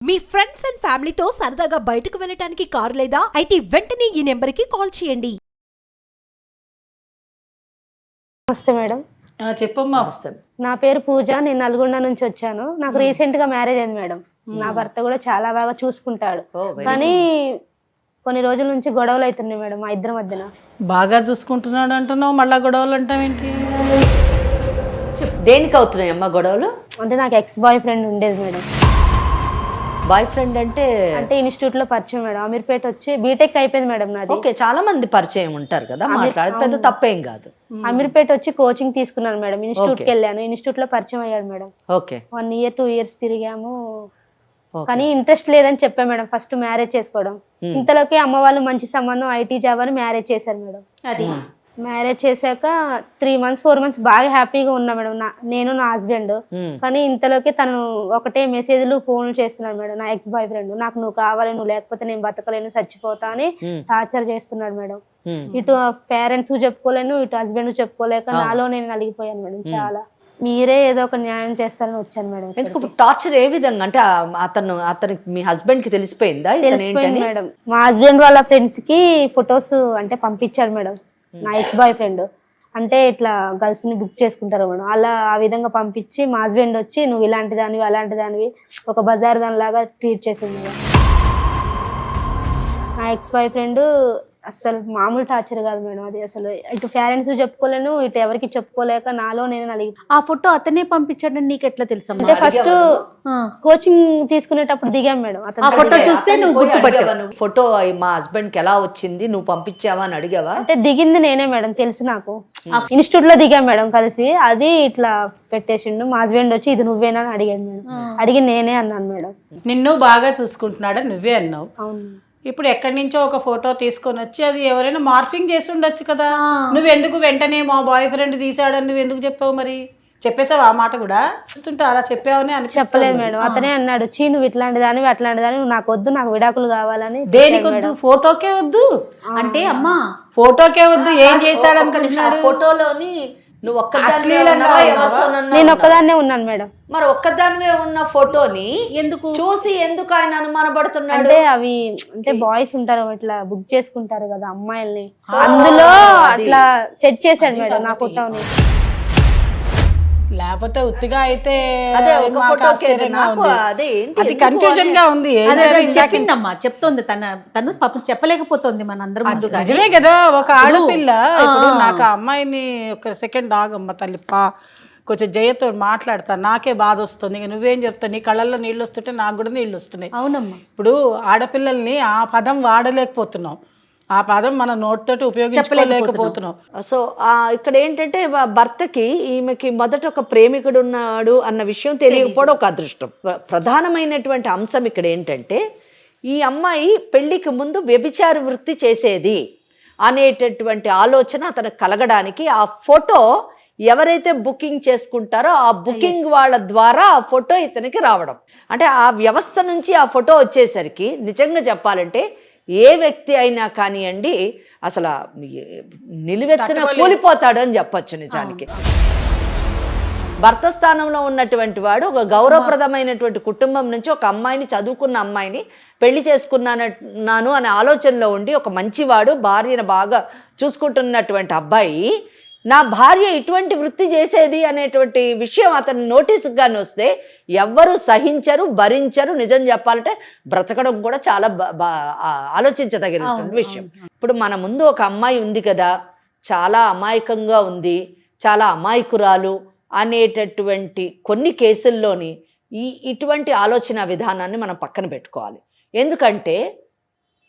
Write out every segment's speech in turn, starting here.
Me friends and ఫ్యామిలీతో సరదాగా బయటకు వెళ్ళటానికి కారు లేదా అయితే వెంటనే ఈ నెంబర్కి కాల్ చేయండి. నమస్తే మేడం. చెప్పమ్మా. నా పేరు పూజ. నేను నల్గొండ నుంచి వచ్చాను. నాకు రీసెంట్ గా మ్యారేజ్ అయింది మేడం. నా భర్త కూడా చాలా బాగా చూసుకుంటాడు, కానీ కొన్ని రోజుల నుంచి గొడవలు అవుతున్నాయి మేడం మా ఇద్దరి మధ్యన. బాగా చూసుకుంటున్నాడు అంటున్నావు, మళ్ళా గొడవలు అంటావేంటి? దేనికి అవుతున్నాయి అమ్మా గొడవలు? అంటే నాకు ఎక్స్ బాయ్ ఫ్రెండ్ ఉండేది మేడం. బాయ్ ఫ్రెండ్ అంటే ఇన్స్టిట్యూట్ లో పరిచయం మేడం. అమీర్పేట వచ్చి బీటెక్ అయిపోయింది మేడం నాది. ఓకే, చాలా మంది పరిచయం ఉంటారు కదా, మాట్లాడేది పెద్ద తప్పేం కాదు. అమీర్పేట వచ్చి కోచింగ్ తీసుకున్నాను మేడం. ఇన్స్టిట్యూట్ కి వెళ్ళాను. ఇన్స్టిట్యూట్ లో పరిచయం అయ్యాడు మేడం. ఓకే, 1 year 2 years తిరిగాము, కానీ ఇంట్రెస్ట్ లేదని చెప్పా మేడం. ఫస్ట్ మ్యారేజ్ చేసుకోవడం. ఇంతలోకి అమ్మ వాళ్ళు మంచి సంబంధం, ఐటీ జాబ్ అని మ్యారేజ్ చేశారు మేడం. అది మ్యారేజ్ చేశాక 3 months 4 months బాగా హ్యాపీగా ఉన్నా మేడం, నేను నా హస్బెండ్. కానీ ఇంతలోకి తను ఒకటే మెసేజ్లు ఫోన్లు చేస్తున్నాడు మేడం. నా ఎక్స్ బాయ్ ఫ్రెండ్ నాకు నువ్వు కావాలి, నువ్వు లేకపోతే నేను బతకలేను, చచ్చిపోతా అని టార్చర్ చేస్తున్నాడు మేడం. ఇటు పేరెంట్స్ చెప్పుకోలేను, ఇటు హస్బెండ్ చెప్పుకోలేక నాలో నేను నలిగిపోయాను మేడం చాలా. మీరే ఏదో ఒక న్యాయం చేస్తారని వచ్చాను మేడం. ఎందుకు టార్చర్? ఏ విధంగా అంటే అతనికి మీ హస్బెండ్ కి తెలిసిపోయిందా? మేడం మా హస్బెండ్ వాళ్ళ ఫ్రెండ్స్ కి ఫొటోస్ అంటే పంపించాడు మేడం. నా ఎక్స్ బాయ్ ఫ్రెండ్ అంటే ఇట్లా గర్ల్స్ ని బుక్ చేసుకుంటారు మేడం. అలా ఆ విధంగా పంపించి మా హస్బెండ్ వచ్చి నువ్వు ఇలాంటి దానివి అలాంటి దానివి ఒక బజార్ దాని లాగా ట్రీట్ చేసింది మేడం. నా ఎక్స్ బాయ్ ఫ్రెండ్ అసలు మామూలు టార్చర్ కాదు మేడం. అది అసలు ఇటు పేరెంట్స్ చెప్పుకోలేను, ఇటు ఎవరికి చెప్పుకోలేక నాలో నేను నలిగి. ఆ ఫోటో అతనే పంపించాడని నీకు ఎట్లా తెలుసు? అంటే ఫస్ట్ కోచింగ్ తీసుకునేటప్పుడు దిగాం మేడం. ఆ ఫోటో చూస్తే నువ్వు గుర్తుపట్టావు? ఫోటో మా హస్బెండ్ కి ఎలా వచ్చింది, నువ్వు పంపించావా అని అడిగావా? అంటే దిగింది నేనే మేడం, తెలుసు నాకు. ఇన్స్టిట్యూట్ లో దిగాం మేడం కలిసి. అది ఇట్లా పెట్టేసిండు. మా హస్బెండ్ వచ్చి ఇది నువ్వేనా అని అడిగాడు మేడం. అడిగి నేనే అన్నాను మేడం. నిన్ను బాగా చూసుకుంటున్నాడా నువ్వే అన్నావు. అవును. ఇప్పుడు ఎక్కడి నుంచో ఒక ఫోటో తీసుకొని వచ్చి అది ఎవరైనా మార్ఫింగ్ చేసి ఉండొచ్చు కదా. నువ్వెందుకు వెంటనే మా బాయ్ ఫ్రెండ్ తీసాడని నువ్వు ఎందుకు చెప్పావు? మరి చెప్పేసావు ఆ మాట కూడా? చూస్తుంటే అలా చెప్పావని అని చెప్పలేదు మేడం. అతనే అన్నాడు, చీ నువ్వు ఇట్లాంటి దానివి అట్లాంటి దానివి, నాకు వద్దు, నాకు విడాకులు కావాలని. దేనికి వద్దు? ఫోటోకే వద్దు అంటే అమ్మా, ఫోటోకే వద్దు. ఏం చేశాడు అనుకుంటున్నాడు? ఫోటోలోని నువ్వు నేను ఒక్కదాన్నే ఉన్నాను మేడం. మరి ఒక్కదానివే ఉన్న ఫోటోని ఎందుకు చూసి ఎందుకు ఆయన అనుమానపడుతున్నాడు? అంటే అవి అంటే బాయ్స్ ఉంటారు ఇట్లా బుక్ చేసుకుంటారు కదా అమ్మాయిల్ని, అందులో అట్లా సెట్ చేశాడు మేడం నా ఫోటోని. లేకపోతే ఉత్తిగా అయితే అది కన్ఫ్యూజన్ గా ఉంది. చెప్పిందమ్మా, చెప్తోంది తను పాపం చెప్పలేకపోతుంది మనందరం ముందు. నిజమే కదా, ఒక ఆడపిల్ల. ఇప్పుడు నాకు ఆ అమ్మాయిని ఒక సెకండ్ ఆగమ్మ తల్లి, కొంచెం జయతో మాట్లాడతా, నాకే బాధ వస్తుంది. ఇక నువ్వేం చెప్తావు? నీ కళ్ళల్లో నీళ్ళు వస్తుంటే నాకు కూడా నీళ్ళు వస్తున్నాయి. అవునమ్మా. ఇప్పుడు ఆడపిల్లల్ని ఆ పదం వాడలేకపోతున్నాం, ఆ పదం మన నోటితోటి ఉపయోగించలేకపోతున్నాం. సో ఇక్కడ ఏంటంటే భర్తకి ఈమెకి మొదట ఒక ప్రేమికుడు ఉన్నాడు అన్న విషయం తెలియకపోవడం ఒక అదృష్టం. ప్రధానమైనటువంటి అంశం ఇక్కడ ఏంటంటే ఈ అమ్మాయి పెళ్లికి ముందు వ్యభిచార వృత్తి చేసేది అనేటటువంటి ఆలోచన అతనికి కలగడానికి ఆ ఫోటో ఎవరైతే బుకింగ్ చేసుకుంటారో ఆ బుకింగ్ వాళ్ళ ద్వారా ఆ ఫోటో ఇతనికి రావడం, అంటే ఆ వ్యవస్థ నుంచి ఆ ఫోటో వచ్చేసరికి నిజంగా చెప్పాలంటే ఏ వ్యక్తి అయినా కానివ్వండి అసలు నిలువెత్తున కూలిపోతాడు అని చెప్పచ్చు. నిజానికి భర్త స్థానంలో ఉన్నటువంటి వాడు ఒక గౌరవప్రదమైనటువంటి కుటుంబం నుంచి ఒక అమ్మాయిని, చదువుకున్న అమ్మాయిని పెళ్లి చేసుకున్నాను అనే ఆలోచనలో ఉండి ఒక మంచివాడు భార్యను బాగా చూసుకుంటున్నటువంటి అబ్బాయి నా భార్య ఇటువంటి వృత్తి చేసేది అనేటువంటి విషయం అతని నోటీసుకు కానీ వస్తే ఎవ్వరూ సహించరు, భరించరు. నిజం చెప్పాలంటే బ్రతకడం కూడా చాలా ఆలోచించదగినటువంటి విషయం. ఇప్పుడు మన ముందు ఒక అమ్మాయి ఉంది కదా, చాలా అమాయకంగా ఉంది, చాలా అమాయకురాలు అనేటటువంటి కొన్ని కేసుల్లోని ఇటువంటి ఆలోచన విధానాన్ని మనం పక్కన పెట్టుకోవాలి. ఎందుకంటే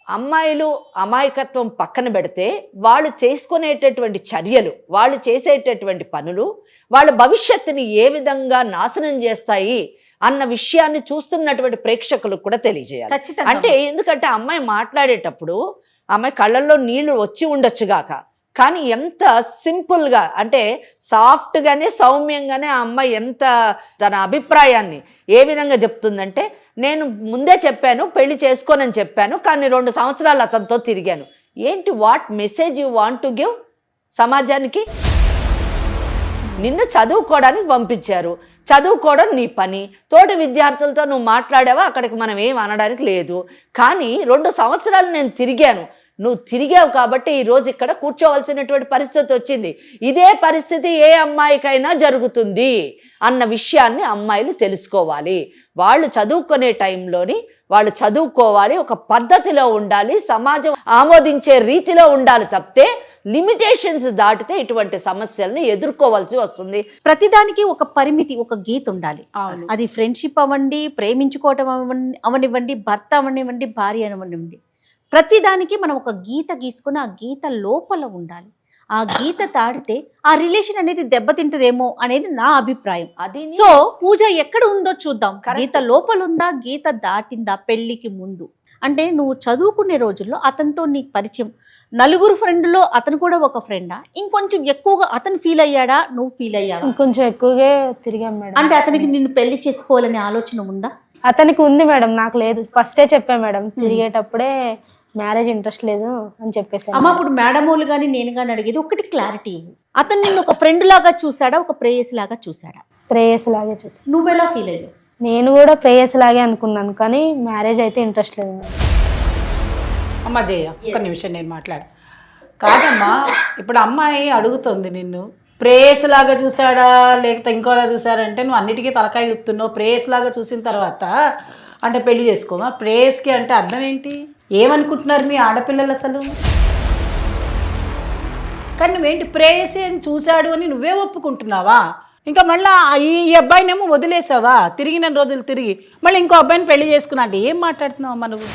అమ్మాయిలు అమాయకత్వం పక్కన పెడితే వాళ్ళు చేసుకునేటటువంటి చర్యలు, వాళ్ళు చేసేటటువంటి పనులు వాళ్ళ భవిష్యత్తుని ఏ విధంగా నాశనం చేస్తాయి అన్న విషయాన్ని చూస్తున్నటువంటి ప్రేక్షకులకు కూడా తెలియజేయాలి. అంటే ఎందుకంటే అమ్మాయి మాట్లాడేటప్పుడు అమ్మాయి కళ్ళల్లో నీళ్లు వచ్చి ఉండొచ్చుగాక, కానీ ఎంత సింపుల్గా అంటే సాఫ్ట్గానే సౌమ్యంగానే ఆ అమ్మాయి ఎంత తన అభిప్రాయాన్ని ఏ విధంగా చెప్తుందంటే, నేను ముందే చెప్పాను పెళ్లి చేసుకోనని చెప్పాను, కానీ 2 సంవత్సరాలు అతనితో తిరిగాను. ఏంటి, what message you want to give సమాజానికి? నిన్ను చదువుకోవడానికి పంపించారు, చదువుకోవడం నీ పని, తోటి విద్యార్థులతో నువ్వు మాట్లాడావా, అక్కడికి మనం ఏం అనడానికి లేదు. కానీ 2 సంవత్సరాలు నేను తిరిగాను, నువ్వు తిరిగావు కాబట్టి ఈరోజు ఇక్కడ కూర్చోవలసినటువంటి పరిస్థితి వచ్చింది. ఇదే పరిస్థితి ఏ అమ్మాయికైనా జరుగుతుంది అన్న విషయాన్ని అమ్మాయిలు తెలుసుకోవాలి. వాళ్ళు చదువుకునే టైంలోని వాళ్ళు చదువుకోవాలి, ఒక పద్ధతిలో ఉండాలి, సమాజం ఆమోదించే రీతిలో ఉండాలి తప్పితే లిమిటేషన్స్ దాటితే ఇటువంటి సమస్యలను ఎదుర్కోవాల్సి వస్తుంది. ప్రతిదానికి ఒక పరిమితి, ఒక గీత ఉండాలి. అవును. అది ఫ్రెండ్షిప్ అవ్వండి, ప్రేమించుకోవటం అవనివ్వండి, భర్త అవనివ్వండి, భార్య అవనివ్వండి, ప్రతిదానికి మనం ఒక గీత గీసుకుని ఆ గీత లోపల ఉండాలి. ఆ గీత దాటితే ఆ రిలేషన్ అనేది దెబ్బతింటదేమో అనేది నా అభిప్రాయం. అది సో పూజ ఎక్కడ ఉందో చూద్దాం. గీత లోపల ఉందా, గీత దాటిందా పెళ్లికి ముందు? అంటే నువ్వు చదువుకునే రోజుల్లో అతనితో నీకు పరిచయం, నలుగురు ఫ్రెండ్లో అతను కూడా ఒక ఫ్రెండా, ఇంకొంచెం ఎక్కువగా అతను ఫీల్ అయ్యాడా, నువ్వు ఫీల్ అయ్యావా? కొంచెం ఎక్కువగా తిరిగాం మేడం. అంటే అతనికి నిన్ను పెళ్లి చేసుకోవాలనే ఆలోచన ఉందా? అతనికి ఉంది మేడం, నాకు లేదు. ఫస్టే చెప్పా మేడం, తిరిగేటప్పుడే మ్యారేజ్ ఇంట్రెస్ట్ లేదు అని చెప్పేసి. అమ్మ ఇప్పుడు మేడం వాళ్ళు కానీ నేను కానీ అడిగేది ఒకటి క్లారిటీ. అతను నిన్ను ఒక ఫ్రెండ్ లాగా చూసాడా, ఒక ప్రేయస్ లాగా చూసాడా? ప్రేయస్ లాగే చూసా. నువ్వెలా ఫీల్ అయ్యావు? నేను కూడా ప్రేయస్ లాగే అనుకున్నాను, కానీ మ్యారేజ్ అయితే ఇంట్రెస్ట్ లేదు మేడం. అమ్మ జయ, ఒక్క నిమిషం నేను మాట్లాడు. కాదమ్మా, ఇప్పుడు అమ్మాయి అడుగుతుంది నిన్ను, ప్రేయస్ లాగా చూసాడా లేకపోతే ఇంకోలా చూసాడంటే నువ్వు అన్నిటికీ తలకాయ చెప్తున్నావు. ప్రేయస్ లాగా చూసిన తర్వాత అంటే పెళ్లి చేసుకోమా? ప్రేయస్కి అంటే అర్థం ఏంటి? ఏమనుకుంటున్నారు మీ ఆడపిల్లలు అసలు? కానీ నువ్వేంటి ప్రేయసి అని చూశాడు అని నువ్వే ఒప్పుకుంటున్నావా? ఇంకా మళ్ళీ ఈ అబ్బాయినేమో వదిలేసావా? తిరిగిన రోజులు తిరిగి మళ్ళీ ఇంకో అబ్బాయిని పెళ్లి చేసుకున్నా అంటే ఏం మాట్లాడుతున్నావు అమ్మా నువ్వు?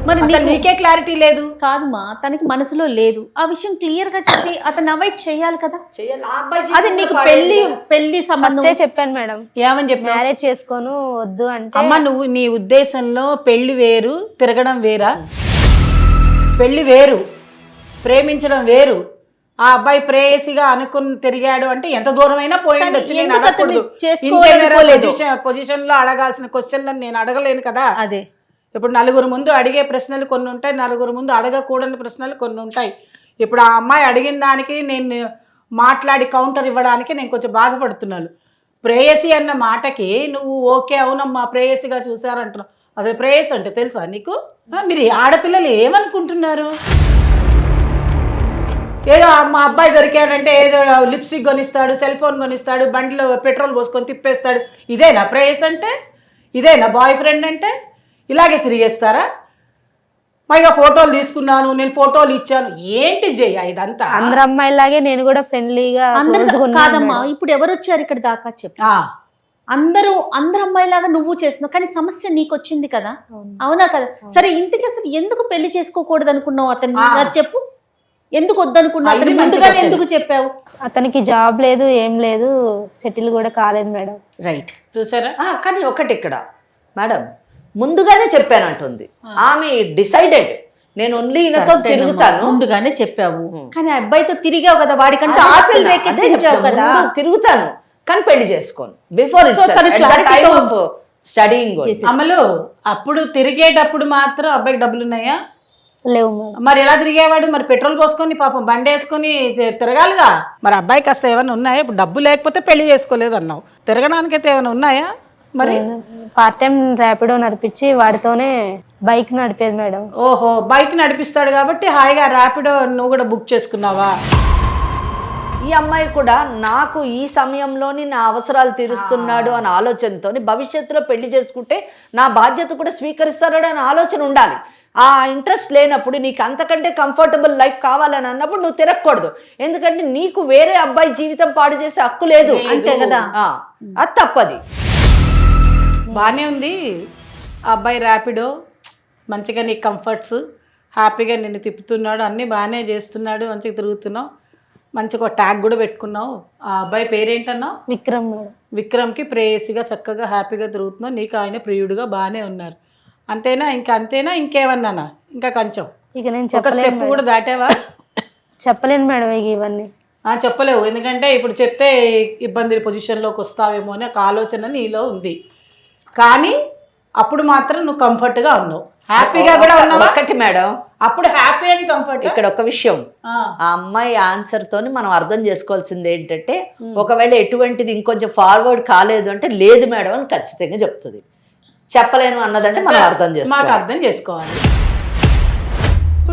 మరి అసలు నీకే క్లారిటీ లేదు. కాదుమా, తనకి మనసులో లేదు. ఆ విషయం క్లియర్ గా చెప్పి అతను అవాయిడ్ చేయాలి కదా. అది నీకు పెళ్లి సంబంధం చెప్పాను మేడం, ఏమని చెప్పి మ్యారేజ్ చేసుకోను వద్దు అంటే. అమ్మ నువ్వు నీ ఉద్దేశంలో పెళ్లి వేరు, తిరగడం వేరా? పెళ్లి వేరు, ప్రేమించడం వేరు. ఆ అబ్బాయి ప్రేయసిగా అనుకుని తిరిగాడు అంటే ఎంత దూరమైనా పోయి ఉండొచ్చు. నేను అడగకూడదు, పొజిషన్ లో అడగాల్సిన క్వశ్చన్లను నేను అడగలేను కదా. అదే ఇప్పుడు నలుగురు ముందు అడిగే ప్రశ్నలు కొన్ని ఉంటాయి, నలుగురు ముందు అడగకూడని ప్రశ్నలు కొన్ని ఉంటాయి. ఇప్పుడు ఆ అమ్మాయి అడిగిన దానికి నేను మాట్లాడి కౌంటర్ ఇవ్వడానికి నేను కొంచెం బాధపడుతున్నాను. ప్రేయసి అన్న మాటకి నువ్వు ఓకే అవునమ్మా ప్రేయసిగా చూసారంటున్నావు. అసలు ప్రేయసి అంటే తెలుసా నీకు? మీరు ఆడపిల్లలు ఏమనుకుంటున్నారు? ఏదో మా అబ్బాయి దొరికాడంటే ఏదో లిప్స్టిక్ కొనిస్తాడు, సెల్ ఫోన్ కొనిస్తాడు, బండిలో పెట్రోల్ పోసుకొని తిప్పేస్తాడు. ఇదేనా ప్రేయస్ అంటే? ఇదేనా బాయ్ ఫ్రెండ్ అంటే? ఇలాగే తిరిగేస్తారా? పైగా ఫోటోలు తీసుకున్నాను, నేను ఫోటోలు ఇచ్చాను. ఏంటి జయ ఇదంతా? అందరు అమ్మాయిలాగే నేను కూడా ఫ్రెండ్లీగా. కాదమ్మా, ఇప్పుడు ఎవరు వచ్చారు ఇక్కడ దాకా చెప్పు. అందరూ అమ్మాయిలాగా నువ్వు చేస్తున్నావు, కానీ సమస్య నీకు వచ్చింది కదా, అవునా కదా? సరే ఇంతకీ అసలు ఎందుకు పెళ్లి చేసుకోకూడదు అనుకున్నావు అతన్ని? చెప్పు, ఎందుకు వద్దనుకున్నావు? అతని ముందుగానే ఎందుకు చెప్పావు? అతనికి జాబ్ లేదు, ఏం లేదు, సెటిల్ కూడా కాలేదు మేడం. రైట్, చూసారా? కానీ ఒకటి ఇక్కడ మేడం, ముందుగానే చెప్పానంటుంది ఆమె. డిసైడెడ్ నేను ఓన్లీ ఈయనతో తిరుగుతాను. ముందుగానే చెప్పావు, కానీ అబ్బాయితో తిరిగావు కదా, వాడికంటే ఆశలు రేకెత్తించావు కదా. తిరుగుతాను కానీ పెళ్లి చేసుకోను బిఫోర్ స్టడీయింగ్. అమలు అప్పుడు తిరిగేటప్పుడు మాత్రం అబ్బాయికి డబ్బులు ఉన్నాయా? లేవు మేడం. మరి ఎలా తిరిగేవాడు? మరి పెట్రోల్ పోసుకొని పాపం బండి వేసుకొని తిరగాలిగా. మరి అబ్బాయికి అసలు ఏమైనా ఉన్నాయా? ఇప్పుడు డబ్బు లేకపోతే పెళ్లి చేసుకోలేదు అన్నావు, తిరగడానికైతే ఏమైనా ఉన్నాయా? మరి పార్ట్ టైం ర్యాపిడో నడిపించి వాడితోనే బైక్ నడిపేది మేడం. ఓహో, బైక్ నడిపిస్తాడు కాబట్టి హాయిగా ర్యాపిడో నువ్వు కూడా బుక్ చేసుకున్నావా? ఈ అమ్మాయి కూడా నాకు ఈ సమయంలోని నా అవసరాలు తీరుస్తున్నాడు అనే ఆలోచనతో భవిష్యత్తులో పెళ్లి చేసుకుంటే నా బాధ్యత కూడా స్వీకరిస్తాడు అనే ఆలోచన ఉండాలి. ఆ ఇంట్రెస్ట్ లేనప్పుడు నీకు అంతకంటే కంఫర్టబుల్ లైఫ్ కావాలని అన్నప్పుడు నువ్వు తిరగకూడదు. ఎందుకంటే నీకు వేరే అబ్బాయి జీవితం పాడు చేసే హక్కు లేదు, అంతే కదా. అది తప్పది. బాగానే ఉంది ఆ అబ్బాయి ర్యాపిడో, మంచిగా నీకు కంఫర్ట్స్, హ్యాపీగా నిన్ను తిప్పుతున్నాడు, అన్నీ బాగానే చేస్తున్నాడు, మంచిగా తిరుగుతున్నావు, మంచిగా ఒక ట్యాగ్ కూడా పెట్టుకున్నావు. ఆ అబ్బాయి పేరేంటన్నావు? విక్రమ్ మేడం. విక్రమ్కి ప్రేయసిగా చక్కగా హ్యాపీగా తిరుగుతున్నావు, నీకు ఆయన ప్రియుడుగా బాగానే ఉన్నారు. అంతేనా? ఇంకా అంతేనా? ఇంకేమన్నానా? ఇంకా కొంచెం ఇక నేను ఒక స్టెప్ కూడా దాటావా? చెప్పలేను మేడం ఇక ఇవన్నీ. చెప్పలేవు, ఎందుకంటే ఇప్పుడు చెప్తే ఇబ్బంది పొజిషన్లోకి వస్తావేమో అనే ఒక ఆలోచన నీలో ఉంది. కానీ అప్పుడు మాత్రం నువ్వు కంఫర్ట్గా ఉన్నావు. హ్యాపీగా కూడా ఉన్నావా? ఒకటి మేడం, అప్పుడు హ్యాపీ అండ్ కంఫర్ట్. ఇక్కడ ఒక విషయం, ఆ అమ్మాయి ఆన్సర్ తోని మనం అర్థం చేసుకోవాల్సింది ఏంటంటే, ఒకవేళ ఎటువంటిది ఇంకొంచెం ఫార్వర్డ్ కాలేదు అంటే లేదు మేడం అని ఖచ్చితంగా చెప్తుంది. చెప్పలేను అన్నదంటే మనం అర్థం మాకు చేసుకోవాలి. అర్థం చేసుకోవాలి.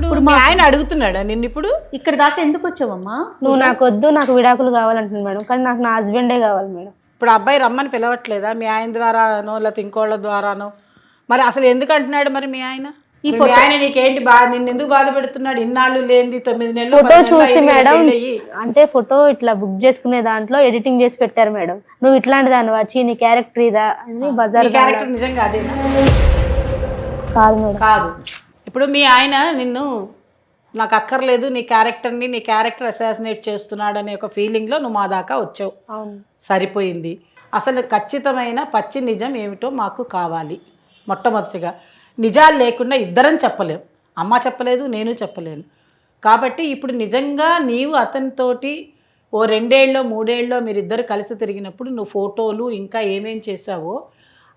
ఇప్పుడు మా ఆయన అడుగుతున్నాడా నిన్ను ఇప్పుడు? ఇక్కడ దాకా ఎందుకు వచ్చావమ్మా? నువ్వు నాకు వద్దు, నాకు విడాకులు కావాలంటుంది మేడం, కానీ నాకు నా హస్బెండే కావాలి మేడం. ఇప్పుడు అబ్బాయి రమ్మని పిలవట్లేదా మీ ఆయన ద్వారానో లేకపోతే ఇంకోళ్ళ ద్వారానో? మరి అసలు ఎందుకు అంటున్నాడు మరి మీ ఆయన? మీ ఆయన నీకేంటి నిన్ను ఎందుకు బాధ పెడుతున్నాడు? ఇన్నాళ్ళు లేని 9 నెలలు ఫోటో చూసి మేడం, అంటే ఫోటో ఇట్లా బుక్ చేసుకునే దాంట్లో ఎడిటింగ్ చేసి పెట్టారు మేడం. నువ్వు ఇట్లాంటి దాన్ని వచ్చి నీ క్యారెక్టర్ ఇదా అని బజార్. క్యారెక్టర్ నిజంగా అదేనా? కాదు మేడం. కాదు. ఇప్పుడు మీ ఆయన నిన్ను నాకు అక్కర్లేదు, నీ క్యారెక్టర్ అసాసినేట్ చేస్తున్నాడు అనే ఒక ఫీలింగ్లో నువ్వు మా దాకా వచ్చావు. అవును, సరిపోయింది. అసలు ఖచ్చితమైన పచ్చి నిజం ఏమిటో మాకు కావాలి. మొట్టమొదటిగా నిజాలు లేకుండా ఇద్దరం చెప్పలేం. అమ్మ చెప్పలేదు, నేను చెప్పలేను. కాబట్టి ఇప్పుడు నిజంగా నీవు అతనితోటి ఓ 2 ఏళ్ళో 3 ఏళ్ళో మీరిద్దరు కలిసి తిరిగినప్పుడు నువ్వు ఫోటోలు ఇంకా ఏమేం చేసావో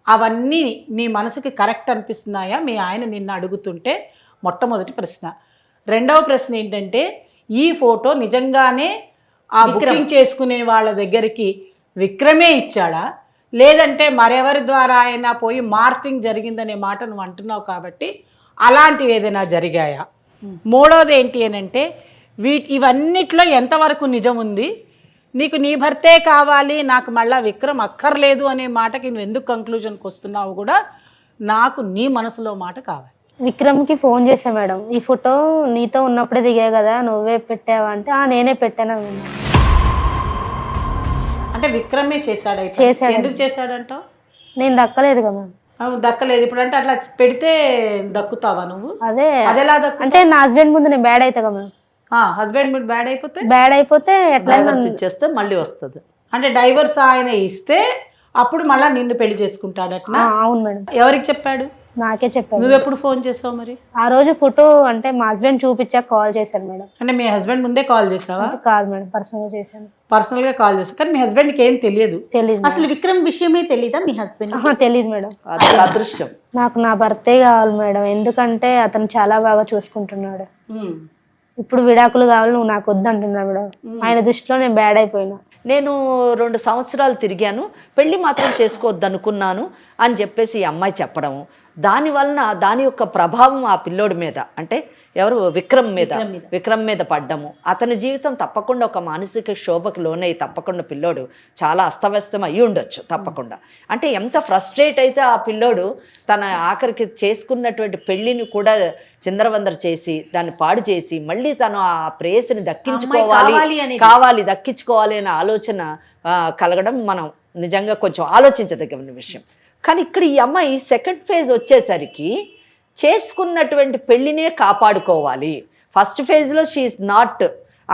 అవన్నీ నీ మనసుకి కరెక్ట్ అనిపిస్తున్నాయా మీ ఆయన నిన్ను అడుగుతుంటే? మొట్టమొదటి ప్రశ్న. రెండవ ప్రశ్న ఏంటంటే, ఈ ఫోటో నిజంగానే ఆ బుకింగ్ చేసుకునే వాళ్ళ దగ్గరికి విక్రమే ఇచ్చాడా, లేదంటే మరెవరి ద్వారా అయినా పోయి మార్ఫింగ్ జరిగిందనే మాట నువ్వు అంటున్నావు కాబట్టి అలాంటివి ఏదైనా జరిగాయా? మూడవది ఏంటి అని అంటే, ఇవన్నిట్లో ఎంతవరకు నిజం ఉంది? నీకు నీ భర్తే కావాలి, నాకు మళ్ళీ విక్రమ్ అక్కర్లేదు అనే మాటకి నువ్వు ఎందుకు కంక్లూజన్కి వస్తున్నావు కూడా నాకు నీ మనసులో మాట కావాలి. విక్రమ్కి ఫోన్ చేసా మేడం, ఈ ఫోటో నీతో ఉన్నప్పుడే దిగా కదా, నువ్వే పెట్టావా అంటే నేనే పెట్టాను. అంటే విక్రమే చేశాడు. ఎందుకు చేశాడంటావు? నేను దక్కలేదు కదా మేడం. దక్కలేదు. ఇప్పుడు అంటే అట్లా పెడితే దక్కుతావా నువ్వు? అదేలా దక్కు? అంటే నా హస్బెండ్ ముందు నేను బ్యాడ్ అవుతా కదా మేడం. హస్బెండ్ మీరు బ్యాడ్ అయిపోతే ఎట్లా ఇచ్చేస్తే మళ్ళీ వస్తుంది. అంటే డైవర్స్ ఆయన ఇస్తే అప్పుడు మళ్ళీ నిన్ను పెళ్లి చేసుకుంటాడట్నా? అవును మేడం. ఎవరికి చెప్పాడు? నాకే చెప్పాడు. నువ్వు ఎప్పుడు ఫోన్ చేసావు మరి? ఆ రోజు ఫోటో అంటే మా హస్బెండ్ చూపించాక కాల్ చేశాను మేడం. అంటే మీ హస్బెండ్ ముందే కాల్ చేసావా? కాదు మేడం, పర్సనల్ గా చేశాను. పర్సనల్ గా కాల్ చేసావు, కానీ మీ హస్బెండ్కి ఏం తెలియదు? తెలియదు. అసలు విక్రమ్ విషయమే తెలీదా మీ హస్బెండ్? తెలియదు మేడం. అది అదృష్టం. నాకు నా భర్తే కావాలి మేడం, ఎందుకంటే అతను చాలా బాగా చూసుకుంటున్నాడు. ఇప్పుడు విడాకులు కావాలి, నువ్వు నాకు వద్దు అంటున్నాడు మేడం. ఆయన దృష్టిలో నేను బ్యాడ్ అయిపోయినా. నేను 2 సంవత్సరాలు తిరిగాను, పెళ్ళి మాత్రం చేసుకోవద్దు అనుకున్నాను అని చెప్పేసి ఈ అమ్మాయి చెప్పడము, దానివలన దాని యొక్క ప్రభావం ఆ పిల్లోడి మీద, అంటే ఎవరు విక్రమ్ మీద పడ్డము. అతని జీవితం తప్పకుండా ఒక మానసిక శోభకు లోనై తప్పకుండా పిల్లోడు చాలా అస్తవ్యస్తం అయ్యి ఉండొచ్చు తప్పకుండా. అంటే ఎంత ఫ్రస్ట్రేట్ అయితే ఆ పిల్లోడు తన ఆఖరికి చేసుకున్నటువంటి పెళ్ళిని కూడా చిందరవందర చేసి దాన్ని పాడు చేసి మళ్ళీ తను ఆ ప్రేయసిని దక్కించుకోవాలి అనే ఆలోచన కలగడం మనం నిజంగా కొంచెం ఆలోచించదగిన విషయం. కానీ ఇక్కడ ఈ అమ్మాయి సెకండ్ ఫేజ్ వచ్చేసరికి చేసుకున్నటువంటి పెళ్ళినే కాపాడుకోవాలి. ఫస్ట్ ఫేజ్లో షీఈస్ నాట్,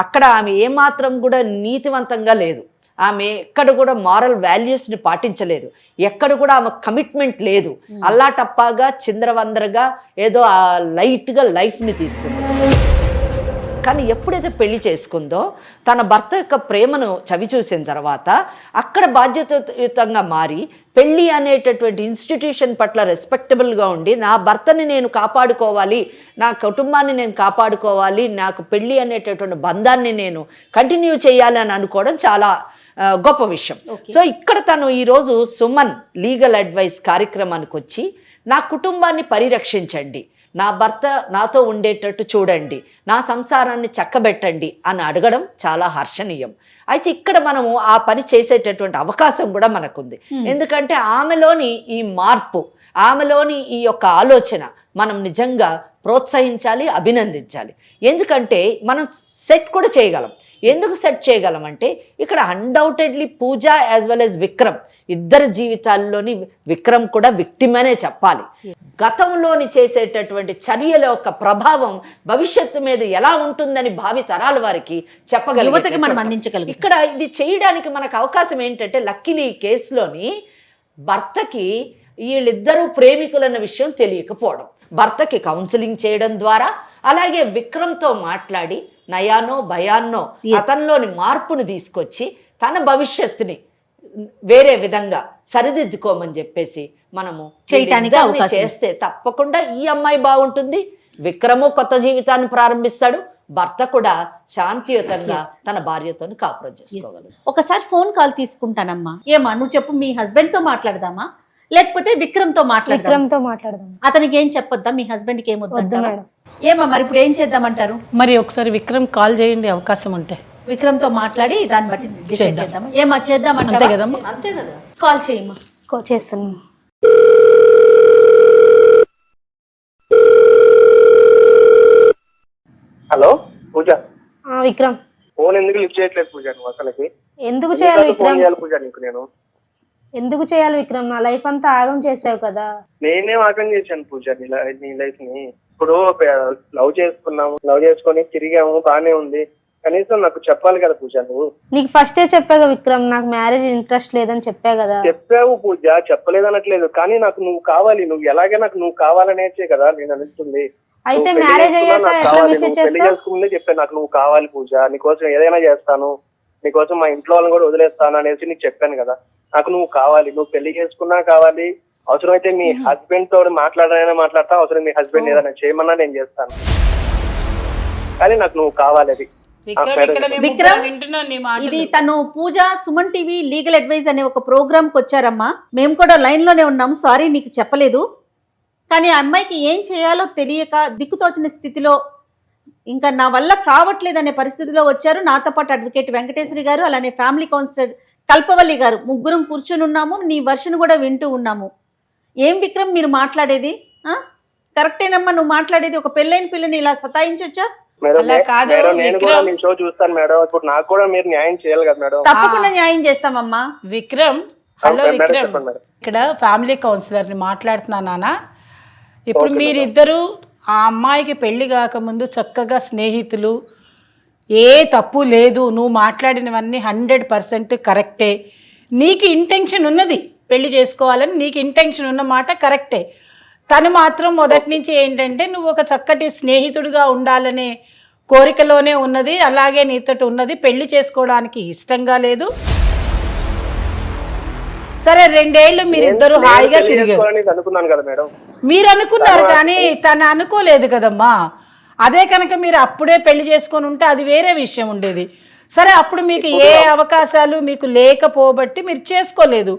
అక్కడ ఆమె ఏమాత్రం కూడా నీతివంతంగా లేదు. ఆమె ఎక్కడ కూడా మారల్ వాల్యూస్ని పాటించలేదు, ఎక్కడ కూడా ఆమె కమిట్మెంట్ లేదు. అల్లాటప్పాగా చిందరవందరగా ఏదో ఆ లైట్గా లైఫ్ని తీసుకుంది. కానీ ఎప్పుడైతే పెళ్లి చేసుకుందో తన భర్త యొక్క ప్రేమను చవి చూసిన తర్వాత అక్కడ బాధ్యతాయుతంగా మారి పెళ్ళి అనేటటువంటి ఇన్స్టిట్యూషన్ పట్ల రెస్పెక్టబుల్గా ఉండి నా భర్తని నేను కాపాడుకోవాలి, నా కుటుంబాన్ని నేను కాపాడుకోవాలి, నాకు పెళ్ళి అనేటటువంటి బంధాన్ని నేను కంటిన్యూ చేయాలి అని అనుకోవడం చాలా గొప్ప విషయం. సో ఇక్కడ తను ఈరోజు సుమన్ లీగల్ అడ్వైస్ కార్యక్రమానికి వచ్చి నా కుటుంబాన్ని పరిరక్షించండి, నా భర్త నాతో ఉండేటట్టు చూడండి, నా సంసారాన్ని చక్కబెట్టండి అని అడగడం చాలా హర్షణీయం. అయితే ఇక్కడ మనము ఆ పని చేసేటటువంటి అవకాశం కూడా మనకుంది. ఎందుకంటే ఆమెలోని ఈ మార్పు, ఆమెలోని ఈ యొక్క ఆలోచన మనం నిజంగా ప్రోత్సహించాలి, అభినందించాలి. ఎందుకంటే మనం సెట్ కూడా చేయగలం. ఎందుకు సెట్ చేయగలం అంటే ఇక్కడ అన్డౌటెడ్లీ పూజ యాజ్ వెల్ యాజ్ విక్రమ్ ఇద్దరి జీవితాల్లోని విక్రమ్ కూడా విక్టిమ్ అనే చెప్పాలి. గతంలోని చేసేటటువంటి చర్యల యొక్క ప్రభావం భవిష్యత్తు మీద ఎలా ఉంటుందని భావి తరాల వారికి చెప్పగలం. ఇక్కడ ఇది చేయడానికి మనకు అవకాశం ఏంటంటే, లక్కీలీ ఈ కేసులోని భర్తకి వీళ్ళిద్దరూ ప్రేమికులన్న విషయం తెలియకపోవడం, భర్తకి కౌన్సిలింగ్ చేయడం ద్వారా, అలాగే విక్రమ్తో మాట్లాడి నయానో భయాన్నో అతనిలోని మార్పును తీసుకొచ్చి తన భవిష్యత్తుని వేరే విధంగా సరిదిద్దుకోమని చెప్పేసి మనము చేయటానికి వీళ్ళిద్దరిని అవకాశం చేస్తే తప్పకుండా ఈ అమ్మాయి బాగుంటుంది, విక్రము కొత్త జీవితాన్ని ప్రారంభిస్తాడు, భర్త కూడా శాంతియుతంగా తన భార్యతో కాపురం చేసుకోగలడు. ఒకసారి ఫోన్ కాల్ తీసుకుంటానమ్మా. ఏమా నువ్వు చెప్పు, మీ హస్బెండ్ తో మాట్లాడదామా లేకపోతే విక్రమ్ తో మాట్లాడదాం? విక్రమ్తో మాట్లాడదాం. అతనికి ఏం చెప్పొద్దా? మీ హస్బెండ్ కి ఏం వద్దు వద్దు మేడం. ఏమా మరి ఇప్పుడు ఏం చేద్దామంటారు? మరి ఒకసారి విక్రమ్ కాల్ చేయండి అవకాశం ఉంటే. విక్రమ్ తో మాట్లాడి దాన్ని బట్టి డిసైడ్ చేద్దామా? ఏమా అంతే చేద్దామంటే కదమ్మా. అంతే కదా. కాల్ చేయమ్మా. చేస్తాను. హలో పూజ. విక్రమ్ ఫోన్ ఎందుకు లిఫ్ట్ చేయట్లేదు పూజ నువ్వు అసలుకి? ఎందుకు చేయాలి ఫోన్ విక్రమ్? చేయాలి పూజ నీకు నేను? ఎందుకు చేయాలి విక్రమ్? నా లైఫ్ అంతా ఆగం చేసావు కదా. నేనే ఆగం చేశాను పూజ నీ లైఫ్ ని. ఇప్పుడు లవ్ చేసుకున్నాము, లవ్ చేసుకొని తిరిగాము, బానే ఉంది. కనీసం నాకు చెప్పాలి కదా పూజ నువ్వు. నీకు ఫస్టే చెప్పాగా విక్రమ్, నాకు మ్యారేజ్ ఇంట్రెస్ట్ లేదని చెప్పా కదా. చెప్పావు పూజ, చెప్పలేదనట్లేదు. కానీ నాకు నువ్వు కావాలి, నువ్వు ఎలాగే నాకు నువ్వు కావాలనేసే కదా నేను అనిపిస్తుంది. అయితే నువ్వు పెళ్లి మ్యారేజ్ చేసుకున్నా అయ్యాక నాకు ఎట్లా కావాలి. మెసేజ్ నువ్వు పెళ్లి చేస్తావు? చేసుకుందే చెప్పాను నాకు నువ్వు కావాలి పూజ. నీకోసం ఏదైనా చేస్తాను, నీకోసం మా ఇంట్లో వాళ్ళని కూడా వదిలేస్తాను అనేసి నీకు చెప్పాను కదా. నాకు నువ్వు కావాలి, నువ్వు పెళ్లి చేసుకున్నా కావాలి. అవసరమైతే మీ హస్బెండ్ తోడు మాట్లాడనైనా మాట్లాడతా, అవసరం మీ హస్బెండ్ ఏదైనా చేయమన్నా నేను చేస్తాను. కానీ నాకు నువ్వు కావాలి. అది విక్రమ్, ఇది తను పూజ సుమన్ టీవీ లీగల్ అడ్వైజ్ అనే ఒక ప్రోగ్రామ్ కి వచ్చారమ్మా. మేము కూడా లైన్ లోనే ఉన్నాం. సారీ నీకు చెప్పలేదు. కానీ ఆ అమ్మాయికి ఏం చేయాలో తెలియక దిక్కుతోచిన స్థితిలో, ఇంకా నా వల్ల కావట్లేదు అనే పరిస్థితిలో వచ్చారు. నాతో పాటు అడ్వకేట్ వెంకటేశ్వరి గారు, అలానే ఫ్యామిలీ కౌన్సిలర్ కల్పవల్లి గారు, ముగ్గురం కూర్చుని ఉన్నాము. నీ వర్షన్ కూడా వింటూ ఉన్నాము. ఏం విక్రమ్ మీరు మాట్లాడేది కరెక్టేనమ్మా? నువ్వు మాట్లాడేది ఒక పెళ్ళైన పిల్లని ఇలా సతాయించొచ్చా? అలా కాదు నేను కూడా మీ షో చూస్తాను మేడం. ఇప్పుడు నాకు కూడా మీరు న్యాయం చేయాలి కదా మేడం. తప్పకుండా న్యాయం చేస్తామమ్మా. విక్రమ్, హలో మేడం, విక్రమ్, చెప్పండి మేడం. ఇక్కడ ఫ్యామిలీ కౌన్సిలర్ ని మాట్లాడుతున్నా నాన్న. ఇప్పుడు మీరిద్దరు ఆ అమ్మాయికి పెళ్లి కాకముందు చక్కగా స్నేహితులు, ఏ తప్పు లేదు, నువ్వు మాట్లాడినవన్నీ 100% కరెక్టే. నీకు ఇంటెన్షన్ ఉన్నది పెళ్లి చేసుకోవాలని, నీకు ఇంటెన్షన్ ఉన్న మాట కరెక్టే. తను మాత్రం మొదటి నుంచి ఏంటంటే నువ్వు ఒక చక్కటి స్నేహితుడిగా ఉండాలనే కోరికలోనే ఉన్నది, అలాగే నీతో ఉన్నది. పెళ్లి చేసుకోవడానికి ఇష్టంగా లేదు. సరే 2 ఏళ్ళు మీరిద్దరు హాయిగా తిరిగారు. అనుకున్నాను కదా మేడం. మీరు అనుకున్నారు కానీ తను అనుకోలేదు కదమ్మా. అదే కనుక మీరు అప్పుడే పెళ్లి చేసుకొని ఉంటే అది వేరే విషయం ఉండేది. సరే అప్పుడు మీకు ఏ అవకాశాలు మీకు లేకపోబట్టి మీరు చేసుకోలేదు.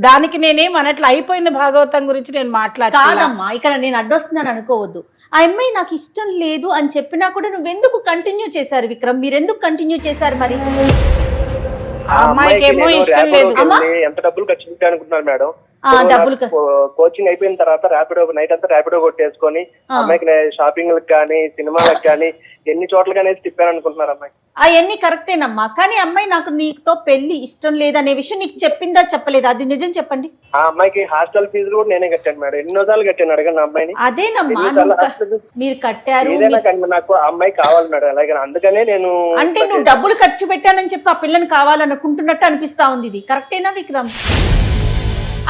దానికి నేనేం అనట్లు, అయిపోయిన భాగవతం గురించి నేను కాదమ్మా. ఇక్కడ నేను అడ్డొస్తున్నాను అనుకోవద్దు. ఆ అమ్మాయి నాకు ఇష్టం లేదు అని చెప్పినా కూడా నువ్వెందుకు కంటిన్యూ చేశారు విక్రమ్? మీరు ఎందుకు కంటిన్యూ చేశారు మరి? ఆ అమ్మాయికి ఏమో ఇష్టం లేదు. ఎంత డబ్బులు ఖర్చు పెట్టాను అనుకుంటున్నారు మేడం? డబ్బులు కోచింగ్ అయిపోయిన తర్వాత ర్యాపిడో నైట్ అంతా ర్యాపిడో కొట్టేసుకొని అమ్మాయికి షాపింగ్ కానీ సినిమాలకు కానీ ఎన్ని చోట్లగానే తిప్పాను అనుకుంటున్నారు అమ్మాయి. అవన్నీ కరెక్టేనమ్మా. కానీ అమ్మాయి నాకు నీతో పెళ్లి ఇష్టం లేదనే విషయం నీకు చెప్పిందా చెప్పలేదా? అది నిజం చెప్పండి. ఆ అమ్మాయికి హాస్టల్ ఫీజులు కూడా నేనే కట్టాను మేడం. ఎన్నోసార్లు కట్టాను, అడగండి అమ్మాయిని. అదేనమ్మా, మీరు కట్టారు. ఏదైనా కానీ నాకు ఆ అమ్మాయి కావాలి మేడం. అలాగే అందుకనే నేను అంటే నువ్వు డబ్బులు ఖర్చు పెట్టానని చెప్పి ఆ పిల్లని కావాలనుకుంటున్నట్టు అనిపిస్తా ఉంది. ఇది కరెక్టేనా విక్రమ్?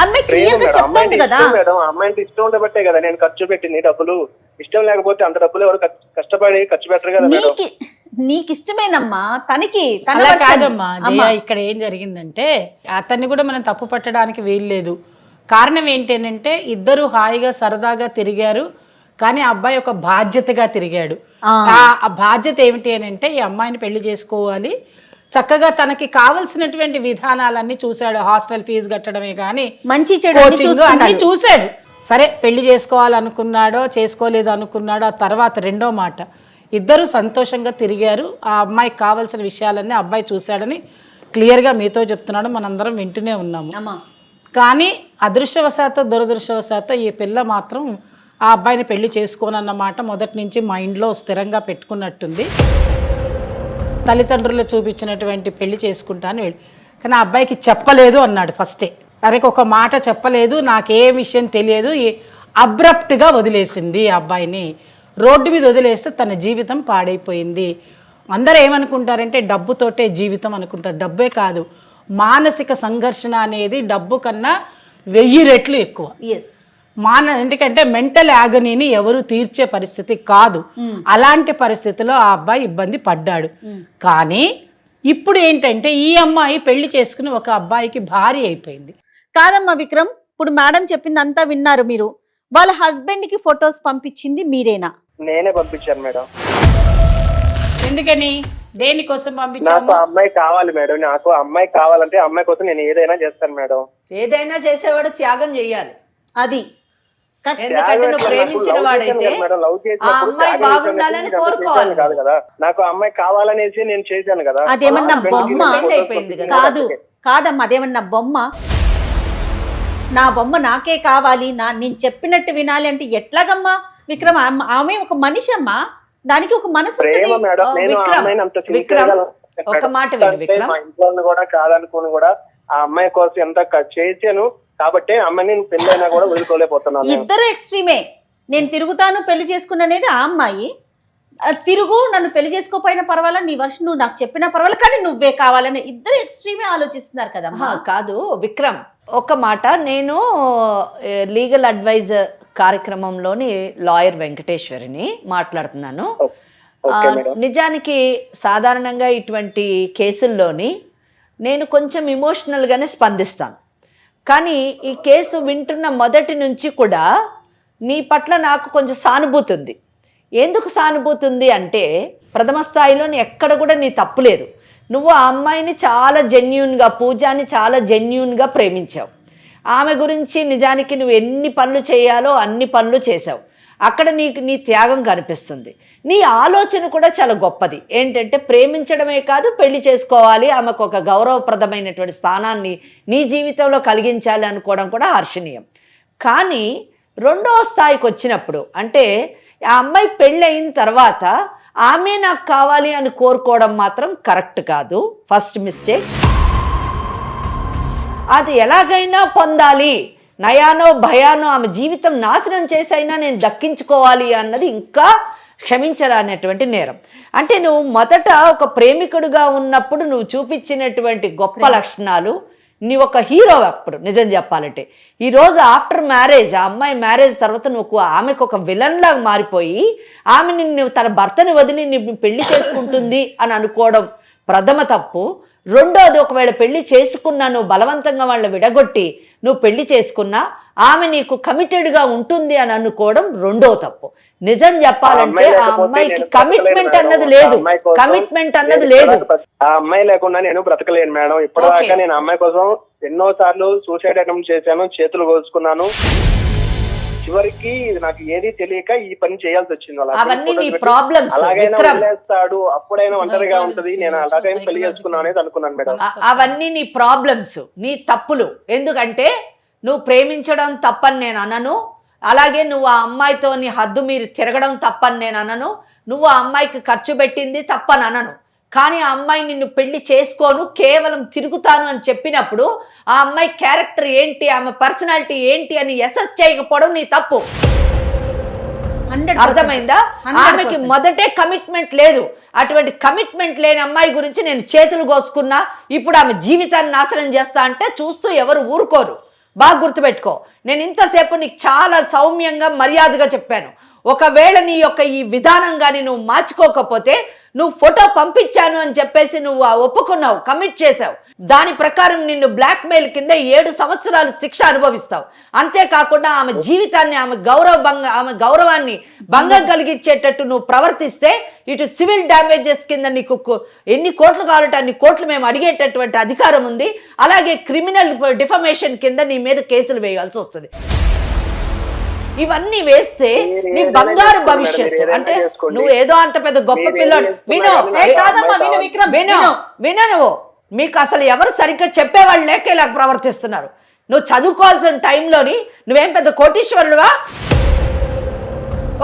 అమ్మాయి క్లియర్ గా చెప్తాను కదా మేడం. అమ్మాయి ఇష్టం ఉండబట్టే కదా నేను ఖర్చు పెట్టింది డబ్బులు. ఇష్టం లేకపోతే అంత డబ్బులు ఎవరు కష్టపడి ఖర్చు పెట్టరు కదా మేడం. నీకు ఇష్టమేనమ్మా, తనకి అలా కాదమ్మా. ఇక్కడ ఏం జరిగిందంటే అతన్ని కూడా మనం తప్పు పట్టడానికి వీల్లేదు. కారణం ఏంటంటే ఇద్దరు హాయిగా సరదాగా తిరిగారు. కానీ ఆ అబ్బాయి ఒక బాధ్యతగా తిరిగాడు. ఆ బాధ్యత ఏమిటి అని అంటే ఈ అమ్మాయిని పెళ్లి చేసుకోవాలి, చక్కగా తనకి కావలసినటువంటి విధానాలన్నీ చూశాడు. హాస్టల్ ఫీజు కట్టడమే కానీ మంచి కోచింగ్ అన్ని చూశాడు. సరే పెళ్లి చేసుకోవాలనుకున్నాడో చేసుకోలేదు అనుకున్నాడో ఆ తర్వాత రెండో మాట. ఇద్దరు సంతోషంగా తిరిగారు. ఆ అమ్మాయికి కావాల్సిన విషయాలన్నీ అబ్బాయి చూశాడని క్లియర్గా మీతో చెప్తున్నాడు. మనందరం వింటూనే ఉన్నాము. కానీ అదృష్టవశాత్తు దురదృష్టవశాత్తు ఈ పిల్ల మాత్రం ఆ అబ్బాయిని పెళ్లి చేసుకోనన్నమాట మొదటి నుంచి మైండ్లో స్థిరంగా పెట్టుకున్నట్టుంది. తల్లిదండ్రులు చూపించినటువంటి పెళ్లి చేసుకుంటాను వెళ్ళి, కానీ ఆ అబ్బాయికి చెప్పలేదు అన్నాడు ఫస్టే. తనకి ఒక మాట చెప్పలేదు, నాకే విషయం తెలియదు. అబ్రప్ట్గా వదిలేసింది ఆ అబ్బాయిని. రోడ్డు మీద వదిలేస్తే తన జీవితం పాడైపోయింది. అందరూ ఏమనుకుంటారంటే డబ్బుతోటే జీవితం అనుకుంటారు. డబ్బే కాదు, మానసిక సంఘర్షణ అనేది డబ్బు కన్నా 1000 రెట్లు ఎక్కువ. ఎందుకంటే మెంటల్ యాగనీని ఎవరు తీర్చే పరిస్థితి కాదు. అలాంటి పరిస్థితిలో ఆ అబ్బాయి ఇబ్బంది పడ్డాడు. కానీ ఇప్పుడు ఏంటంటే ఈ అమ్మాయి పెళ్లి చేసుకుని ఒక అబ్బాయికి భార్య అయిపోయింది. కాదమ్మా విక్రమ్, ఇప్పుడు మేడం చెప్పింది అంతా విన్నారు మీరు. వాళ్ళ హస్బెండ్ కి ఫొటోస్ పంపించింది మీరేనా? నేనే పంపించాను మేడం. ఎందుకని, దేనికోసం నాకు పంపించాము? ఆ అమ్మాయి కావాలి మేడం. నాకు ఆ అమ్మాయి కావాలంటే ఆ అమ్మాయి కోసం నేను ఏదైనా చేస్తాను మేడం. ఏదైనా చేసేవాడు త్యాగం చెయ్యాలి. అది ఎందుకంటే నువ్వు ప్రేమించిన వాడైతే ఆ అమ్మాయి బాగుండాలని కోరుకోవాలి కాదు కదా. నాకు ఆ అమ్మాయి కావాలనేసి నేను చేశాను కదా. అదేమన్నా బొమ్మ? అయిపోయింది కదా. కాదమ్మా, అదేమన్నా బొమ్మ? నా బొమ్మ నాకే కావాలి, నేను చెప్పినట్టు వినాలి అంటే ఎట్లాగమ్మా విక్రమ్? ఆమె ఒక మనిషి అమ్మా, దానికి ఒక మనసు ప్రేమ ఉంటుంది. మేడం. నేను ఆ అమ్మాయిని అంత సిన్సియర్గా ఒక మాట విను విక్రమ్. మా ఇంట్లో కూడా కాదనుకుని కూడా ఆ అమ్మాయి కోసం ఎంత చేశాను కాబట్టి అమ్మాయిని పెళ్ళైనా కూడా వదులుకోలేకపోతున్నాను. ఇద్దరు ఎక్స్ట్రీమే. నేను తిరుగుతాను పెళ్లి చేసుకున్ననేది ఆ అమ్మాయి, తిరుగు నన్ను పెళ్లి చేసుకోపోయినా పర్వాలా, నీ వర్షం నువ్వు నాకు చెప్పినా పర్వాలా, కానీ నువ్వే కావాలని ఇద్దరు ఎక్స్ట్రీమే ఆలోచిస్తున్నారు కదమ్మా. కాదు విక్రమ్, ఒక మాట, నేను లీగల్ అడ్వైజర్ కార్యక్రమంలోని లాయర్ వెంకటేశ్వరిని మాట్లాడుతున్నాను. నిజానికి సాధారణంగా ఇటువంటి కేసుల్లోని నేను కొంచెం ఇమోషనల్గానే స్పందిస్తాను. కానీ ఈ కేసు వింటున్న మొదటి నుంచి కూడా నీ పట్ల నాకు కొంచెం సానుభూతి ఉంది. ఎందుకు సానుభూతి ఉంది అంటే, ప్రథమ స్థాయిలో ఎక్కడ కూడా నీ తప్పు లేదు. నువ్వు ఆ అమ్మాయిని చాలా జెన్యూన్గా, పూజాని చాలా జెన్యూన్గా ప్రేమించావు. ఆమె గురించి నిజానికి నువ్వు ఎన్ని పనులు చేయాలో అన్ని పనులు చేసావు. అక్కడ నీ త్యాగం కనిపిస్తుంది. నీ ఆలోచన కూడా చాలా గొప్పది. ఏంటంటే ప్రేమించడమే కాదు, పెళ్లి చేసుకోవాలి, ఆమెకు ఒక గౌరవప్రదమైనటువంటి స్థానాన్ని నీ జీవితంలో కలిగించాలి అనుకోవడం కూడా హర్షణీయం. కానీ రెండవ స్థాయికి వచ్చినప్పుడు, అంటే ఆ అమ్మాయి పెళ్ళి అయిన తర్వాత ఆమె నాకు కావాలి అని కోరుకోవడం మాత్రం కరెక్ట్ కాదు. First mistake. అది ఎలాగైనా పొందాలి, నయానో భయానో ఆమె జీవితం నాశనం చేసైనా నేను దక్కించుకోవాలి అన్నది ఇంకా క్షమించరానటువంటి నేరం. అంటే నువ్వు మొదట ఒక ప్రేమికుడుగా ఉన్నప్పుడు నువ్వు చూపించినటువంటి గొప్ప లక్షణాలు, నీ ఒక హీరో అప్పుడు నిజం చెప్పాలంటే. ఈరోజు ఆఫ్టర్ మ్యారేజ్, ఆ అమ్మాయి మ్యారేజ్ తర్వాత నువ్వు ఆమెకు ఒక విలన్లాగా మారిపోయి ఆమె నిన్ను తన భర్తని వదిలి నిన్ను పెళ్లి చేసుకుంటుంది అని అనుకోవడం ప్రథమ తప్పు. రెండోది, ఒకవేళ పెళ్లి చేసుకున్నా నువ్వు బలవంతంగా వాళ్ళని విడగొట్టి నువ్వు పెళ్లి చేసుకున్నా ఆమె నీకు కమిటెడ్గా ఉంటుంది అని అనుకోవడం రెండో తప్పు. నిజం చెప్పాలంటే ఆ అమ్మాయికి కమిట్మెంట్ అన్నది లేదు. కమిట్మెంట్ అన్నది లేదు. ఆ అమ్మాయి లేకుండా నేను బ్రతకలేను మేడం. ఇప్పటిదాకా నేను అమ్మాయి కోసం ఎన్నో సార్లు సూసైడ్ అటెంప్ట్ చేశాను, చేతులు కోసుకున్నాను. చివరికి నాకు ఏది తెలియక ఈ పని చేయాల్సి వచ్చింది. అవన్నీ నీ ప్రాబ్లమ్స్. వదిలేస్తాడు, అప్పుడైనా ఒంటరిగా ఉంటది, నేను అలాగైనా పెళ్లి చేసుకున్నాను అనేది అనుకున్నాను మేడం. అవన్నీ నీ ప్రాబ్లమ్స్, నీ తప్పులు. ఎందుకంటే నువ్వు ప్రేమించడం తప్పని నేను అనను, అలాగే నువ్వు ఆ అమ్మాయితో నీ హద్దు మీరు తిరగడం తప్పని నేను అనను, నువ్వు ఆ అమ్మాయికి ఖర్చు పెట్టింది తప్పని అనను. కానీ ఆ అమ్మాయి నిన్ను పెళ్లి చేసుకోను, కేవలం తిరుగుతాను అని చెప్పినప్పుడు ఆ అమ్మాయి క్యారెక్టర్ ఏంటి, ఆమె పర్సనాలిటీ ఏంటి అని అసెస్ చేయకపోవడం నీ తప్పు. అర్థమైందా? ఆమెకి మొదటే కమిట్మెంట్ లేదు. అటువంటి కమిట్మెంట్ లేని అమ్మాయి గురించి నేను చేతులు కోసుకున్నా, ఇప్పుడు ఆమె జీవితాన్ని నాశనం చేస్తా అంటే చూస్తూ ఎవరు ఊరుకోరు. బాగా గుర్తుపెట్టుకో. నేను ఇంతసేపు నీకు చాలా సౌమ్యంగా మర్యాదగా చెప్పాను. ఒకవేళ నీ యొక్క ఈ విధానం కానీ నువ్వు మార్చుకోకపోతే, నువ్వు ఫోటో పంపించాను అని చెప్పేసి నువ్వు ఒప్పుకున్నావు, కమిట్ చేసావు, దాని ప్రకారం నిన్ను బ్లాక్మెయిల్ కింద 7 సంవత్సరాలు శిక్ష అనుభవిస్తావు. అంతేకాకుండా ఆమె జీవితాన్ని, ఆమె గౌరవాన్ని భంగం కలిగించేటట్టు నువ్వు ప్రవర్తిస్తే ఇటు సివిల్ డ్యామేజెస్ కింద నీకు ఎన్ని కోట్లు కావాలంటే అన్ని కోట్లు మేము అడిగేటటువంటి అధికారం ఉంది. అలాగే క్రిమినల్ డిఫమేషన్ కింద నీ మీద కేసులు వేయాల్సి వస్తుంది. ఇవన్నీ వేస్తే నీ బంగారు భవిష్యత్తు. అంటే నువ్వు ఏదో అంత పెద్ద గొప్ప పిల్లోడు. విను నువ్వు, మీకు అసలు ఎవరు సరిగ్గా చెప్పేవాళ్ళు లేక ఇలా ప్రవర్తిస్తున్నారు. నువ్వు చదువుకోవాల్సిన టైంలోని నువ్వేం పెద్ద కోటీశ్వరుడువా?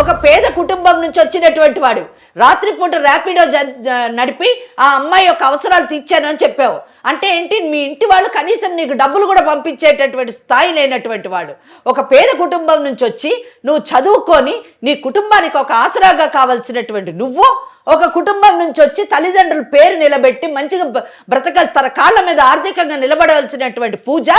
ఒక పేద కుటుంబం నుంచి వచ్చినటువంటి వాడు రాత్రిపూట ర్యాపిడో నడిపి ఆ అమ్మాయి యొక్క అవసరాలు తీర్చాను అని చెప్పావు. అంటే ఏంటి? మీ ఇంటి వాళ్ళు కనీసం నీకు డబ్బులు కూడా పంపించేటటువంటి స్థాయి లేనటువంటి వాళ్ళు. ఒక పేద కుటుంబం నుంచి వచ్చి నువ్వు చదువుకొని నీ కుటుంబానికి ఒక ఆసరాగా కావాల్సినటువంటి నువ్వు, ఒక కుటుంబం నుంచి వచ్చి తల్లిదండ్రుల పేరు నిలబెట్టి మంచిగా తన కాళ్ళ మీద ఆర్థికంగా నిలబడవలసినటువంటి పూజ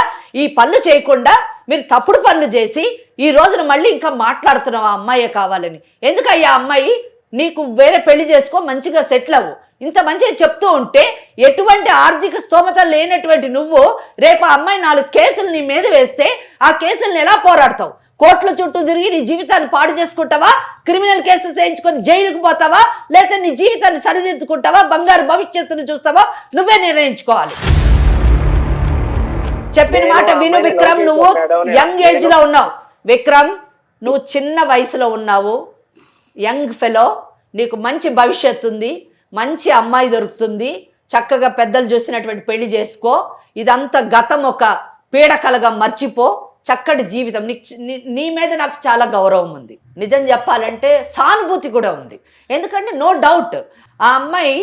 ఈ పనులు చేయకుండా మీరు తప్పుడు పనులు చేసి ఈ రోజున మళ్ళీ ఇంకా మాట్లాడుతున్నావు ఆ అమ్మాయే కావాలని. ఎందుకయ్యా అమ్మాయి? నీకు వేరే పెళ్లి చేసుకో, మంచిగా సెటిల్ అవ్వు. ఇంత మంచిగా చెప్తూ ఉంటే ఎటువంటి ఆర్థిక స్తోమత లేనటువంటి నువ్వు రేపు ఆ అమ్మాయి 4 కేసులు నీ మీద వేస్తే ఆ కేసులను ఎలా పోరాడతావు? కోర్టుల చుట్టూ తిరిగి నీ జీవితాన్ని పాడు చేసుకుంటావా? క్రిమినల్ కేసెస్ వేయించుకొని జైలుకు పోతావా? లేకపోతే నీ జీవితాన్ని సరిదిద్దుకుంటావా? బంగారు భవిష్యత్తును చూస్తావా? నువ్వే నిర్ణయించుకోవాలి. చెప్పిన మాట విను విక్రమ్. నువ్వు యంగ్ ఏజ్ లో ఉన్నావు విక్రమ్, నువ్వు చిన్న వయసులో ఉన్నావు, యంగ్ ఫెలో, నీకు మంచి భవిష్యత్తు ఉంది, మంచి అమ్మాయి దొరుకుతుంది, చక్కగా పెద్దలు చూసినటువంటి పెళ్లి చేసుకో. ఇదంతా గతం ఒక పీడకలగా మర్చిపో, చక్కటి జీవితం. నీ మీద నాకు చాలా గౌరవం ఉంది, నిజం చెప్పాలంటే సానుభూతి కూడా ఉంది. ఎందుకంటే నో డౌట్ ఆ అమ్మాయి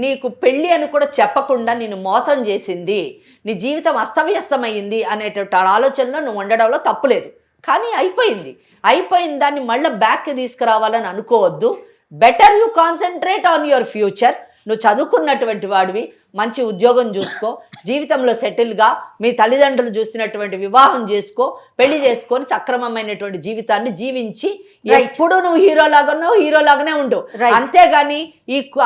నీకు పెళ్ళి అని కూడా చెప్పకుండా నిన్ను మోసం చేసింది, నీ జీవితం అస్తవ్యస్తమైంది అనేటువంటి ఆలోచనలో నువ్వు ఉండడంలో తప్పులేదు. కానీ అయిపోయిన దాన్ని మళ్ళీ బ్యాక్కి తీసుకురావాలని అనుకోవద్దు. Better you concentrate on your future. నువ్వు చదువుకున్నటువంటి వాడివి, మంచి ఉద్యోగం చూసుకో, జీవితంలో సెటిల్గా మీ తల్లిదండ్రులు చూసినటువంటి వివాహం చేసుకో, పెళ్లి చేసుకొని సక్రమమైనటువంటి జీవితాన్ని జీవించి ఎప్పుడు నువ్వు హీరోలాగానే ఉండు. అంతేగాని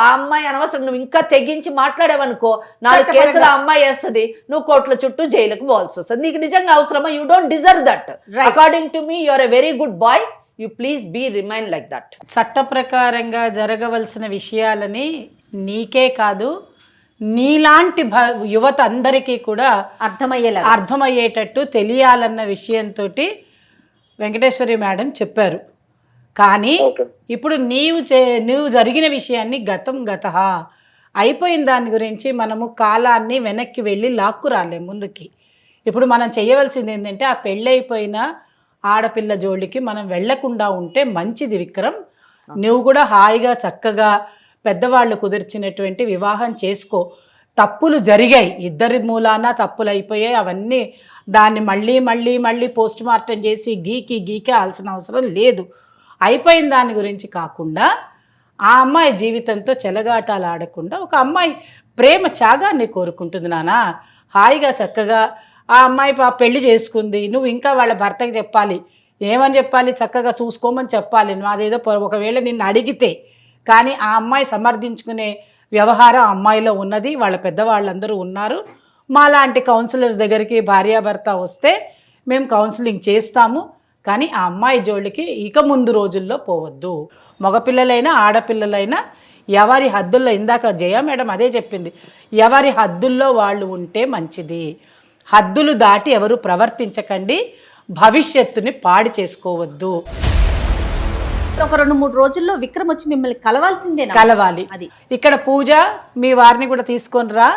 ఆ అమ్మాయి అనవసరం నువ్వు ఇంకా తెగించి మాట్లాడేవనుకో 4 కేసులు ఆ అమ్మాయి వేస్తుంది, నువ్వు కోర్టుల చుట్టూ జైలుకు పోవాల్సి వస్తుంది. నీకు నిజంగా అవసరమా? You don't deserve that. According to me your a very good boy, you please be remain like that. చట్ట ప్రకారంగా జరగవలసిన విషయాలని నీకే కాదు నీలాంటి యువత అందరికీ కూడా అర్థమయ్యేటట్టు తెలియాలన్న విషయంతో వెంకటేశ్వరి మేడం చెప్పారు. కానీ ఇప్పుడు నువ్వు జరిగిన విషయాన్ని గత అయిపోయిన దాని గురించి మనము కాలాన్ని వెనక్కి వెళ్ళి లాక్కు రాలేము ముందుకి. ఇప్పుడు మనం చేయవలసింది ఏంటంటే ఆ పెళ్ళైపోయిన ఆడపిల్ల జోలికి మనం వెళ్లకుండా ఉంటే మంచిది విక్రమ్. నువ్వు కూడా హాయిగా చక్కగా పెద్దవాళ్ళు కుదిర్చినటువంటి వివాహం చేసుకో. తప్పులు జరిగాయి, ఇద్దరి మూలాన తప్పులు అయిపోయాయి, అవన్నీ దాన్ని మళ్ళీ పోస్ట్ మార్టం చేసి గీకే ఆల్సిన అవసరం లేదు. అయిపోయిన దాని గురించి కాకుండా ఆ అమ్మాయి జీవితంతో చెలగాటాలు ఆడకుండా ఒక అమ్మాయి ప్రేమ త్యాగాన్ని కోరుకుంటుంది నాన్న. హాయిగా చక్కగా ఆ అమ్మాయి పెళ్లి చేసుకుంది, నువ్వు ఇంకా వాళ్ళ భర్తకి చెప్పాలి. ఏమని చెప్పాలి? చక్కగా చూసుకోమని చెప్పాలి. అదేదో ఒకవేళ నిన్ను అడిగితే. కానీ ఆ అమ్మాయి సమర్థించుకునే వ్యవహారం ఆ అమ్మాయిలో ఉన్నది, వాళ్ళ పెద్దవాళ్ళందరూ ఉన్నారు. మాలాంటి కౌన్సిలర్స్ దగ్గరికి భార్యాభర్త వస్తే మేము కౌన్సిలింగ్ చేస్తాము. కానీ ఆ అమ్మాయి జోలికి ఇక ముందు రోజుల్లో పోవద్దు. మగపిల్లలైనా ఆడపిల్లలైనా ఎవరి హద్దుల్లో, ఇందాక జయ మేడం అదే చెప్పింది, ఎవరి హద్దుల్లో వాళ్ళు ఉంటే మంచిది. హద్దులు దాటి ఎవరు ప్రవర్తించకండి, భవిష్యత్తుని పాడు చేసుకోవద్దు. ఒక 2-3 రోజుల్లో విక్రమ్ వచ్చి మిమ్మల్ని కలవాలి. అది ఇక్కడ పూజ మీ వారిని కూడా తీసుకొని రా,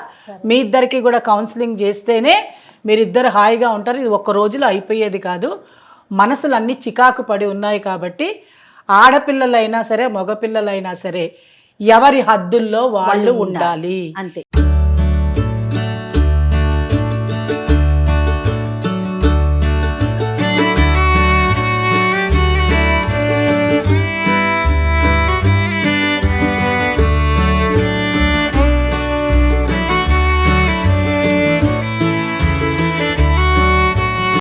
మీ ఇద్దరికి కూడా కౌన్సిలింగ్ చేస్తేనే మీరిద్దరు హాయిగా ఉంటారు. ఇది 1 రోజులో అయిపోయేది కాదు. మనసులన్నీ చికాకు పడి ఉన్నాయి కాబట్టి ఆడపిల్లలైనా సరే మగపిల్లలైనా సరే ఎవరి హద్దుల్లో వాళ్ళు ఉండాలి. అంతే.